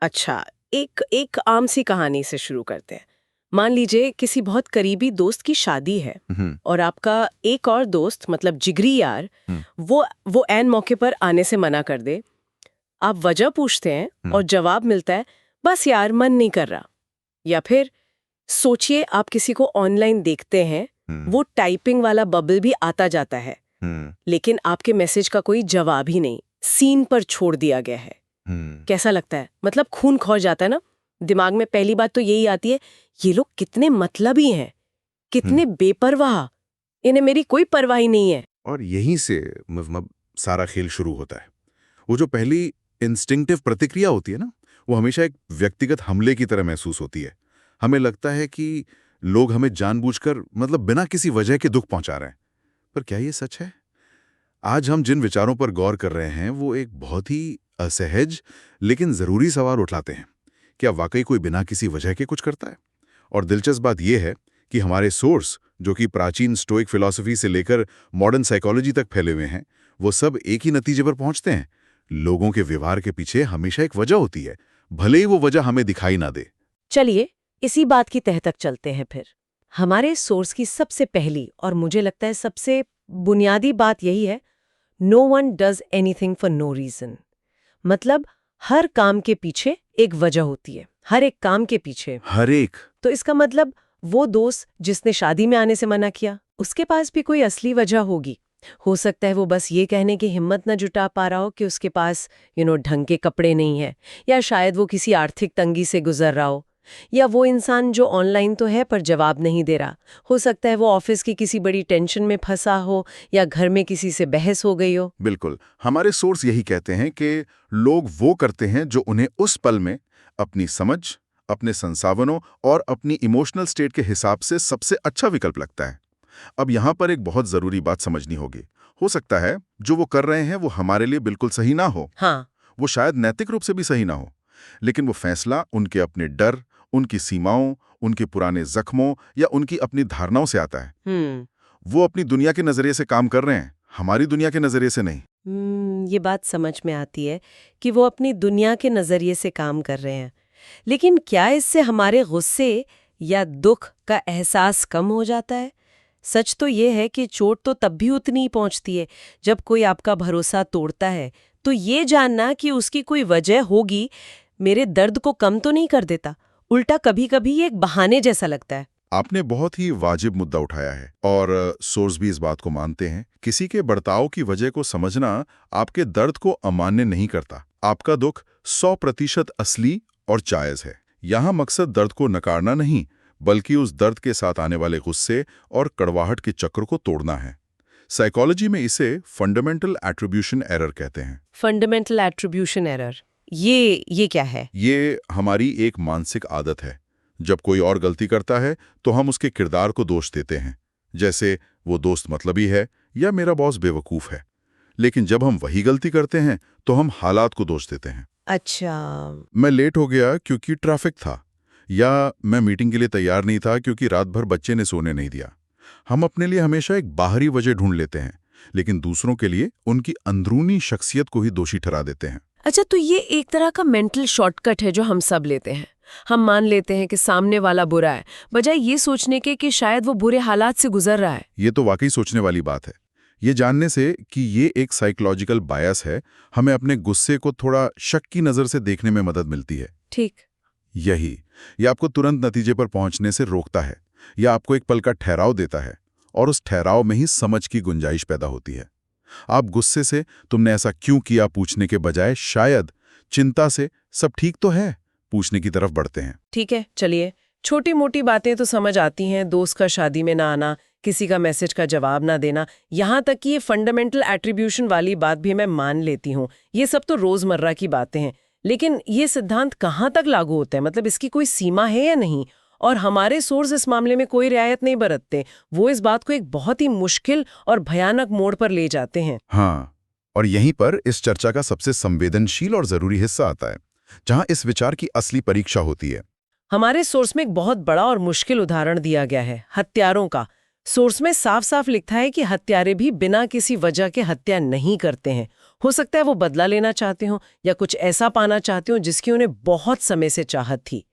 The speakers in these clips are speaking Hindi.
अच्छा, एक एक आम सी कहानी से शुरू करते हैं। मान लीजिए किसी बहुत करीबी दोस्त की शादी है हम्म। और आपका एक और दोस्त मतलब जिगरी यार हम्म। वो ऐन मौके पर आने से मना कर दे। आप वजह पूछते हैं और जवाब मिलता है बस यार मन नहीं कर रहा। या फिर सोचिए आप किसी को ऑनलाइन देखते हैं, वो टाइपिंग वाला बबल भी आता जाता है लेकिन आपके मैसेज का कोई जवाब ही नहीं, सीन पर छोड़ दिया गया है। कैसा लगता है? मतलब खून खौल जाता है ना। दिमाग में पहली बात तो यही आती है, ये लोग कितने मतलबी हैं, कितने बेपरवाह, इन्हें मेरी कोई परवाह ही नहीं है। और यहीं से सारा खेल शुरू होता है। वो जो पहली इंस्टिंक्टिव प्रतिक्रिया होती है ना, वो हमेशा एक व्यक्तिगत हमले की तरह महसूस होती है। हमें लगता है कि लोग हमें जानबूझकर बिना किसी वजह के दुख पहुंचा रहे हैं। पर क्या ये सच है? आज हम जिन विचारों पर गौर कर रहे हैं वो एक बहुत ही असहज लेकिन जरूरी सवाल उठाते हैं। क्या वाकई कोई बिना किसी वजह के कुछ करता है? और दिलचस्प बात यह है कि हमारे सोर्स, जो कि प्राचीन स्टोइक फिलॉसफी से लेकर मॉडर्न साइकोलॉजी तक फैले हुए हैं, वो सब एक ही नतीजे पर पहुंचते हैं। लोगों के व्यवहार के पीछे हमेशा एक वजह होती है, भले ही वो वजह हमें दिखाई ना दे। चलिए इसी बात की तह तक चलते हैं फिर। हमारे सोर्स की सबसे पहली और मुझे लगता है सबसे बुनियादी बात यही है, no one does anything for no reason. मतलब हर काम के पीछे एक वजह होती है, हर एक काम के पीछे। हर एक। तो इसका मतलब वो दोस्त जिसने शादी में आने से मना किया, उसके पास भी कोई असली वजह होगी। हो सकता है वो बस ये कहने की हिम्मत न जुटा पा रहा हो कि उसके पास ढंग के कपड़े नहीं है, या शायद वो किसी आर्थिक तंगी से गुजर रहा हो, या वो इंसान जो ऑनलाइन तो है पर जवाब नहीं दे रहा, हो सकता है वो ऑफिस की किसी बड़ी टेंशन में फंसा हो, या घर में किसी से बहस हो गई हो। बिल्कुल, हमारे सोर्स यही कहते हैं कि लोग वो करते हैं जो उन्हें उस पल में अपनी समझ, अपने संसाधनों और अपनी इमोशनल स्टेट के हिसाब से सबसे अच्छा विकल्प लगता है। अब यहाँ पर एक बहुत जरूरी बात समझनी होगी। हो सकता है जो वो कर रहे हैं वो हमारे लिए बिल्कुल सही ना हो, हाँ, वो शायद नैतिक रूप से भी सही ना हो, लेकिन वो फैसला उनके अपने डर, उनकी सीमाओं, उनके पुराने जख्मों या उनकी अपनी धारणाओं से आता है। वो अपनी दुनिया के नजरिए से काम कर रहे हैं, हमारी दुनिया के नजरिए से नहीं। ये बात समझ में आती है कि वो अपनी दुनिया के नजरिए से काम कर रहे हैं। लेकिन क्या इससे हमारे गुस्से या दुख का एहसास कम हो जाता है? सच तो ये है कि चोट तो तब भी उतनी ही पहुंचती है जब कोई आपका भरोसा तोड़ता है। तो ये जानना कि उसकी कोई वजह होगी मेरे दर्द को कम तो नहीं कर देता, उल्टा कभी-कभी ये एक बहाने जैसा लगता है। आपने बहुत ही वाजिब मुद्दा उठाया है और सोर्स भी इस बात को मानते हैं। किसी के बर्ताव की वजह को समझना आपके दर्द को अमान्य नहीं करता। आपका दुख 100% असली और जायज है। यहाँ मकसद दर्द को नकारना नहीं, बल्कि उस दर्द के साथ आने वाले गुस्से और कड़वाहट के चक्र को तोड़ना है। साइकोलॉजी में इसे फंडामेंटल एट्रीब्यूशन एरर कहते हैं। फंडामेंटल एट्रीब्यूशन एरर, ये क्या है? ये हमारी एक मानसिक आदत है। जब कोई और गलती करता है तो हम उसके किरदार को दोष देते हैं, जैसे वो दोस्त मतलबी है या मेरा बॉस बेवकूफ है। लेकिन जब हम वही गलती करते हैं तो हम हालात को दोष देते हैं। अच्छा। मैं लेट हो गया क्योंकि ट्रैफिक था, या मैं मीटिंग के लिए तैयार नहीं था क्योंकि रात भर बच्चे ने सोने नहीं दिया। हम अपने लिए हमेशा एक बाहरी वजह ढूंढ लेते हैं, लेकिन दूसरों के लिए उनकी अंदरूनी शख्सियत को ही दोषी ठहरा देते हैं। अच्छा, तो ये एक तरह का मेंटल शॉर्टकट है जो हम सब लेते हैं। हम मान लेते हैं कि सामने वाला बुरा है, बजाय ये सोचने के कि शायद वो बुरे हालात से गुजर रहा है। ये तो वाकई सोचने वाली बात है। ये जानने से कि ये एक साइकोलॉजिकल बायस है, हमें अपने गुस्से को थोड़ा शक की नज़र से देखने में मदद मिलती है। ठीक। ये आपको तुरंत नतीजे पर पहुंचने से रोकता है, या आपको एक पल का ठहराव देता है, और उस ठहराव में ही समझ की गुंजाइश पैदा होती है। आप गुस्से से तुमने ऐसा क्यों किया पूछने के बजाय शायद चिंता से सब ठीक तो है पूछने की तरफ बढ़ते हैं। ठीक है, चलिए छोटी मोटी बातें तो समझ आती हैं, दोस्त का शादी में ना आना, किसी का मैसेज का जवाब ना देना, यहाँ तक कि ये फंडामेंटल एट्रीब्यूशन वाली बात भी मैं मान लेती हूँ। ये सब तो रोजमर्रा की बातें हैं। लेकिन ये सिद्धांत कहाँ तक लागू होता है? मतलब इसकी कोई सीमा है या नहीं? और हमारे सोर्स इस मामले में कोई रियायत नहीं बरतते। वो इस बात को एक बहुत ही मुश्किल और भयानक मोड़ पर ले जाते हैं। हाँ, और यहीं पर इस चर्चा का सबसे संवेदनशील और जरूरी हिस्सा आता है, जहां इस विचार की असली परीक्षा होती है। हमारे सोर्स में एक बहुत बड़ा और मुश्किल उदाहरण दिया गया है, हत्यारों का। सोर्स में साफ साफ लिखा है कि हत्यारे भी बिना किसी वजह के हत्या नहीं करते हैं। हो सकता है वो बदला लेना चाहते हो या कुछ ऐसा पाना चाहते हो जिसकी उन्हें बहुत समय से चाहत थी।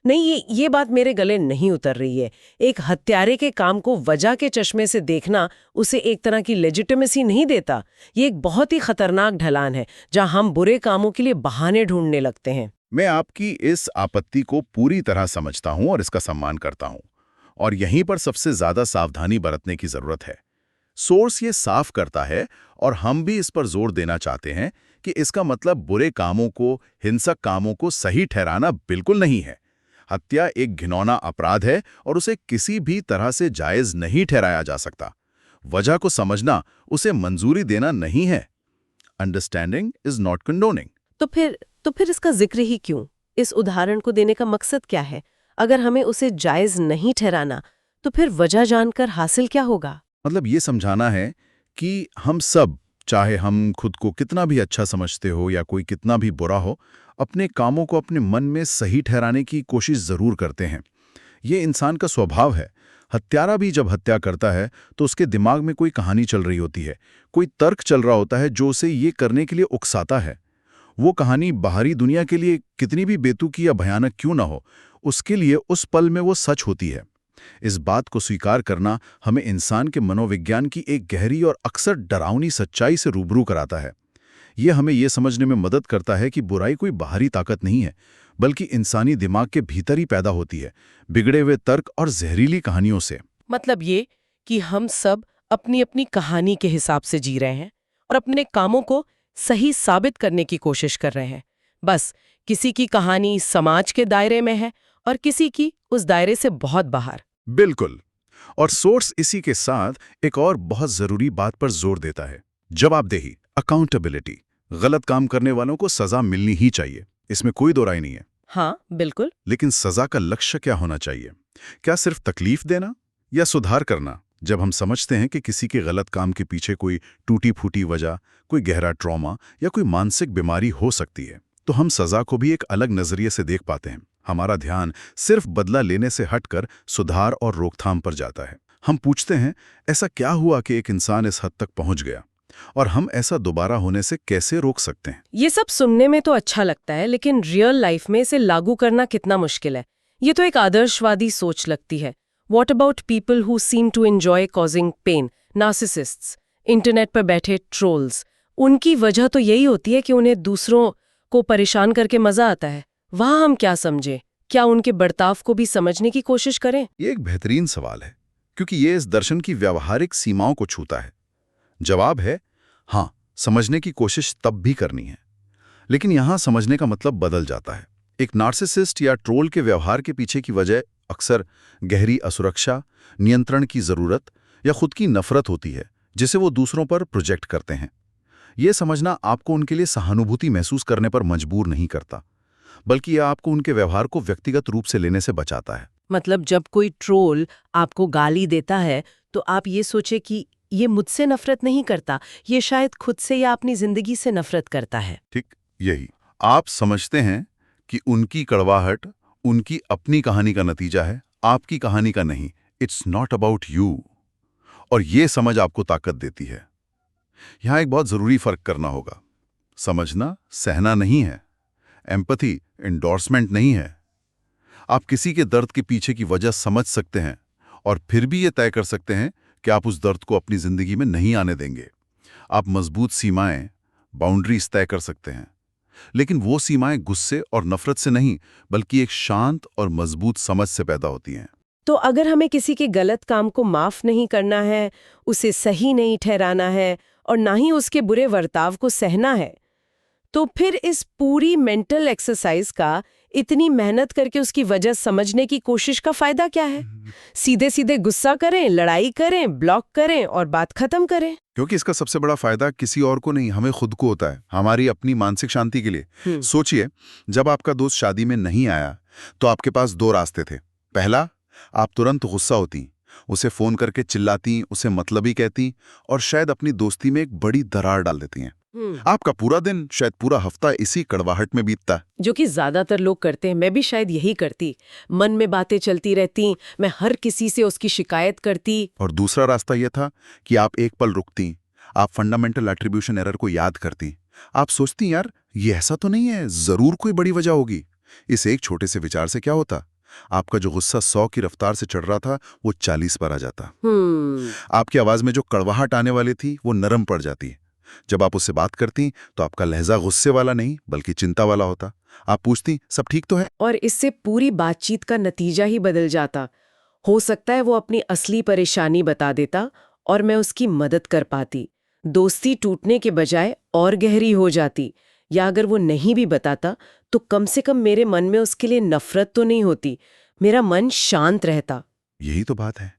नहीं, ये बात मेरे गले नहीं उतर रही है। एक हत्यारे के काम को वजह के चश्मे से देखना उसे एक तरह की लेजिटिमेसी नहीं देता। ये एक बहुत ही खतरनाक ढलान है जहां हम बुरे कामों के लिए बहाने ढूंढने लगते हैं। मैं आपकी इस आपत्ति को पूरी तरह समझता हूं और इसका सम्मान करता हूं। और यहीं पर सबसे ज्यादा सावधानी बरतने की जरूरत है। सोर्स ये साफ करता है और हम भी इस पर जोर देना चाहते हैं कि इसका मतलब बुरे कामों को, हिंसक कामों को सही ठहराना बिल्कुल नहीं है। हत्या एक घिनौना अपराध है और उसे किसी भी तरह से जायज नहीं ठहराया जा सकता। वजह को समझना उसे मंजूरी देना नहीं है। Understanding is not condoning. तो फिर इसका जिक्र ही क्यों? इस उदाहरण को देने का मकसद क्या है? अगर हमें उसे जायज नहीं ठहराना, तो फिर वजह जानकर हासिल क्या होगा? मतलब ये समझाना है कि हम सब, चाहे हम खुद को कितना भी अच्छा समझते हो या कोई कितना भी बुरा हो, अपने कामों को अपने मन में सही ठहराने की कोशिश जरूर करते हैं। ये इंसान का स्वभाव है। हत्यारा भी जब हत्या करता है तो उसके दिमाग में कोई कहानी चल रही होती है, कोई तर्क चल रहा होता है जो उसे ये करने के लिए उकसाता है। वो कहानी बाहरी दुनिया के लिए कितनी भी बेतुकी या भयानक क्यों ना हो, उसके लिए उस पल में वो सच होती है। इस बात को स्वीकार करना हमें इंसान के मनोविज्ञान की एक गहरी और अक्सर डरावनी सच्चाई से रूबरू कराता है। यह हमें यह समझने में मदद करता है कि बुराई कोई बाहरी ताकत नहीं है, बल्कि इंसानी दिमाग के भीतर ही पैदा होती है, बिगड़े हुए तर्क और जहरीली कहानियों से। मतलब ये कि हम सब अपनी अपनी कहानी के हिसाब से जी रहे हैं और अपने कामों को सही साबित करने की कोशिश कर रहे हैं। बस किसी की कहानी समाज के दायरे में है और किसी की उस दायरे से बहुत बाहर। बिल्कुल। और सोर्स इसी के साथ एक और बहुत जरूरी बात पर जोर देता है, जवाबदेही, अकाउंटेबिलिटी। गलत काम करने वालों को सजा मिलनी ही चाहिए, इसमें कोई दो राय नहीं है। हाँ, बिल्कुल। लेकिन सजा का लक्ष्य क्या होना चाहिए? क्या सिर्फ तकलीफ देना या सुधार करना? जब हम समझते हैं कि किसी के गलत काम के पीछे कोई टूटी फूटी वजह, कोई गहरा ट्रॉमा या कोई मानसिक बीमारी हो सकती है, तो हम सजा को भी एक अलग नजरिए से देख पाते हैं। हमारा ध्यान सिर्फ बदला लेने से हटकर सुधार और रोकथाम पर जाता है। हम पूछते हैं, ऐसा क्या हुआ कि एक इंसान इस हद तक पहुंच गया, और हम ऐसा दोबारा होने से कैसे रोक सकते हैं? ये सब सुनने में तो अच्छा लगता है, लेकिन रियल लाइफ में इसे लागू करना कितना मुश्किल है। ये तो एक आदर्शवादी सोच लगती है। What about people who seem to enjoy causing pain? Narcissists, internet पर बैठे ट्रोल्स। उनकी वजह तो यही होती है कि उन्हें दूसरों को परेशान करके मजा आता है। वहाँ हम क्या समझें? क्या उनके बर्ताव को भी समझने की कोशिश करें? ये एक बेहतरीन सवाल है, क्योंकि ये इस दर्शन की व्यावहारिक सीमाओं को छूता है। जवाब है हाँ, समझने की कोशिश तब भी करनी है। लेकिन यहां समझने का मतलब बदल जाता है। एक नार्सिसिस्ट या ट्रोल के व्यवहार के पीछे की वजह अक्सर गहरी असुरक्षा, नियंत्रण की जरूरत या खुद की नफरत होती है, जिसे वो दूसरों पर प्रोजेक्ट करते हैं। ये समझना आपको उनके लिए सहानुभूति महसूस करने पर मजबूर नहीं करता, बल्कि यह आपको उनके व्यवहार को व्यक्तिगत रूप से लेने से बचाता है। मतलब जब कोई ट्रोल आपको गाली देता है तो आप ये सोचे कि ये मुझसे नफरत नहीं करता, ये शायद खुद से या अपनी जिंदगी से नफरत करता है। ठीक यही। आप समझते हैं कि उनकी कड़वाहट उनकी अपनी कहानी का नतीजा है, आपकी कहानी का नहीं। It's not about you. और ये समझ आपको ताकत देती है। यहां एक बहुत जरूरी फर्क करना होगा। समझना सहना नहीं है, एम्पैथी एंडोर्समेंट नहीं है। आप किसी के दर्द के पीछे की वजह समझ सकते हैं और फिर भी ये तय कर सकते हैं कि आप उस दर्द को अपनी जिंदगी में नहीं आने देंगे। आप मजबूत सीमाएं, बाउंड्रीज तय कर सकते हैं, लेकिन वो सीमाएं गुस्से और नफरत से नहीं, बल्कि एक शांत और मजबूत समझ से पैदा होती हैं। तो अगर हमें किसी के गलत काम को माफ नहीं करना है, उसे सही नहीं ठहराना है और ना ही उसके बुरे बर्ताव को सहना है, तो फिर इस पूरी मेंटल एक्सरसाइज का, इतनी मेहनत करके उसकी वजह समझने की कोशिश का फायदा क्या है? सीधे सीधे गुस्सा करें, लड़ाई करें, ब्लॉक करें और बात खत्म करें? क्योंकि इसका सबसे बड़ा फायदा किसी और को नहीं, हमें खुद को होता है, हमारी अपनी मानसिक शांति के लिए। सोचिए, जब आपका दोस्त शादी में नहीं आया तो आपके पास दो रास्ते थे। पहला, आप तुरंत गुस्सा होती, उसे फोन करके चिल्लाती, उसे मतलबी कहती और शायद अपनी दोस्ती में एक बड़ी दरार डाल देती हैं। आपका पूरा दिन, शायद पूरा हफ्ता इसी कड़वाहट में बीतता है। जो कि ज्यादातर लोग करते हैं। मैं भी शायद यही करती। मन में बातें चलती रहती, मैं हर किसी से उसकी शिकायत करती। और दूसरा रास्ता यह था कि आप एक पल रुकती, आप फंडामेंटल एट्रीब्यूशन एरर को याद करती। आप सोचती, यार ये ऐसा तो नहीं है, जरूर कोई बड़ी वजह होगी। इस एक छोटे से विचार से क्या होता, आपका जो गुस्सा 100 की रफ्तार से चढ़ रहा था वो 40 पर आ जाता। आपकी आवाज में जो कड़वाहट आने वाली थी वो नरम पड़ जाती। जब आप उससे बात करती तो आपका लहजा गुस्से वाला नहीं बल्कि चिंता वाला होता। आप पूछती, सब ठीक तो है? और इससे पूरी बातचीत का नतीजा ही बदल जाता। हो सकता है वो अपनी असली परेशानी बता देता और मैं उसकी मदद कर पाती। दोस्ती टूटने के बजाय और गहरी हो जाती। या अगर वो नहीं भी बताता तो कम से कम मेरे मन में उसके लिए नफरत तो नहीं होती, मेरा मन शांत रहता। यही तो बात है।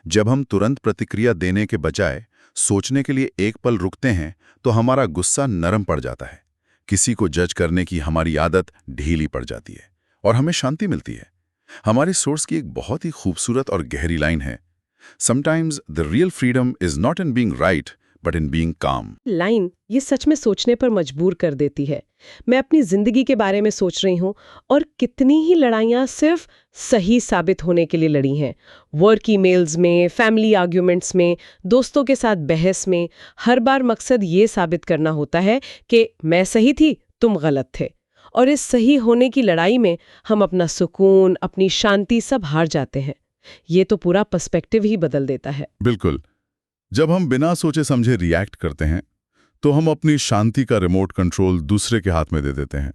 जब हम तुरंत प्रतिक्रिया देने के बजाय सोचने के लिए एक पल रुकते हैं तो हमारा गुस्सा नरम पड़ जाता है। किसी को जज करने की हमारी आदत ढीली पड़ जाती है और हमें शांति मिलती है। हमारे सोर्स की एक बहुत ही खूबसूरत और गहरी लाइन है, sometimes the real freedom is not in being right but in being काम। लाइन ये सच में सोचने पर मजबूर कर देती है। मैं अपनी जिंदगी के बारे में सोच रही हूँ और कितनी ही लड़ाइयाँ सिर्फ सही साबित होने के लिए लड़ी हैं। वर्क ईमेल्स में, फैमिली आर्ग्यूमेंट्स में, दोस्तों के साथ बहस में, हर बार मकसद ये साबित करना होता है कि मैं सही थी, तुम गलत थे। और इस सही होने की लड़ाई में हम अपना सुकून, अपनी शांति सब हार जाते हैं। ये तो पूरा पर्सपेक्टिव ही बदल देता है। बिल्कुल। जब हम बिना सोचे समझे रिएक्ट करते हैं तो हम अपनी शांति का रिमोट कंट्रोल दूसरे के हाथ में दे देते हैं।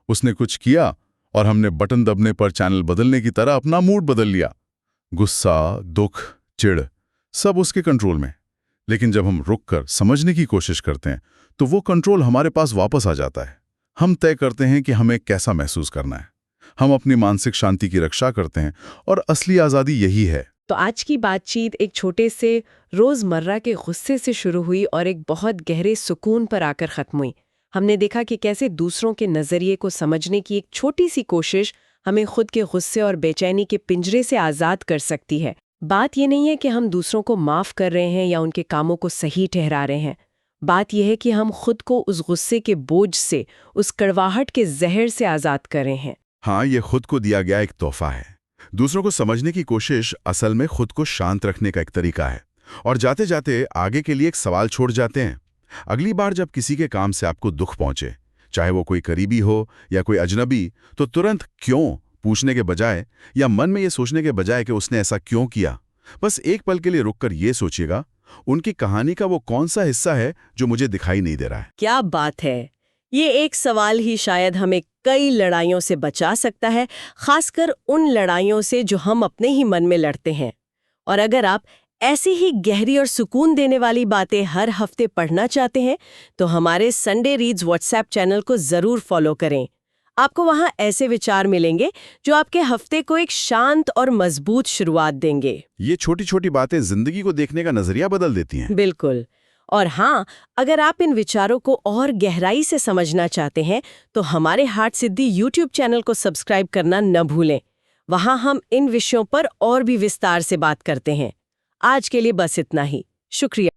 उसने कुछ किया और हमने बटन दबने पर चैनल बदलने की तरह अपना मूड बदल लिया। गुस्सा, दुख, चिढ़ सब उसके कंट्रोल में। लेकिन जब हम रुककर समझने की कोशिश करते हैं तो वो कंट्रोल हमारे पास वापस आ जाता है। हम तय करते हैं कि हमें कैसा महसूस करना है। हम अपनी मानसिक शांति की रक्षा करते हैं और असली आज़ादी यही है। तो आज की बातचीत एक छोटे से रोजमर्रा के गुस्से से शुरू हुई और एक बहुत गहरे सुकून पर आकर खत्म हुई। हमने देखा कि कैसे दूसरों के नजरिए को समझने की एक छोटी सी कोशिश हमें खुद के गुस्से और बेचैनी के पिंजरे से आजाद कर सकती है। बात ये नहीं है कि हम दूसरों को माफ कर रहे हैं या उनके कामों को सही ठहरा रहे हैं। बात यह है कि हम खुद को उस गुस्से के बोझ से, उस कड़वाहट के जहर से आजाद कर रहे हैं। हाँ, ये खुद को दिया गया एक तोहफा है। दूसरों को समझने की कोशिश असल में खुद को शांत रखने का एक तरीका है। और जाते जाते आगे के लिए एक सवाल छोड़ जाते हैं। अगली बार जब किसी के काम से आपको दुख पहुंचे, चाहे वो कोई करीबी हो या कोई अजनबी, तो तुरंत क्यों पूछने के बजाय या मन में ये सोचने के बजाय कि उसने ऐसा क्यों किया, बस एक पल के लिए रुककर ये सोचिएगा, उनकी कहानी का वो कौन सा हिस्सा है जो मुझे दिखाई नहीं दे रहा है। क्या बात है! ये एक सवाल ही शायद हमें कई लड़ाइयों से बचा सकता है, खासकर उन लड़ाइयों से जो हम अपने ही मन में लड़ते हैं। और अगर आप ऐसी ही गहरी और सुकून देने वाली बातें हर हफ्ते पढ़ना चाहते हैं तो हमारे संडे रीड्स व्हाट्सएप चैनल को जरूर फॉलो करें। आपको वहां ऐसे विचार मिलेंगे जो आपके हफ्ते को एक शांत और मजबूत शुरुआत देंगे। ये छोटी छोटी बातें जिंदगी को देखने का नजरिया बदल देती हैं। बिल्कुल। और हाँ, अगर आप इन विचारों को और गहराई से समझना चाहते हैं तो हमारे हार्ट सिद्धि YouTube चैनल को सब्सक्राइब करना न भूलें। वहाँ हम इन विषयों पर और भी विस्तार से बात करते हैं। आज के लिए बस इतना ही। शुक्रिया।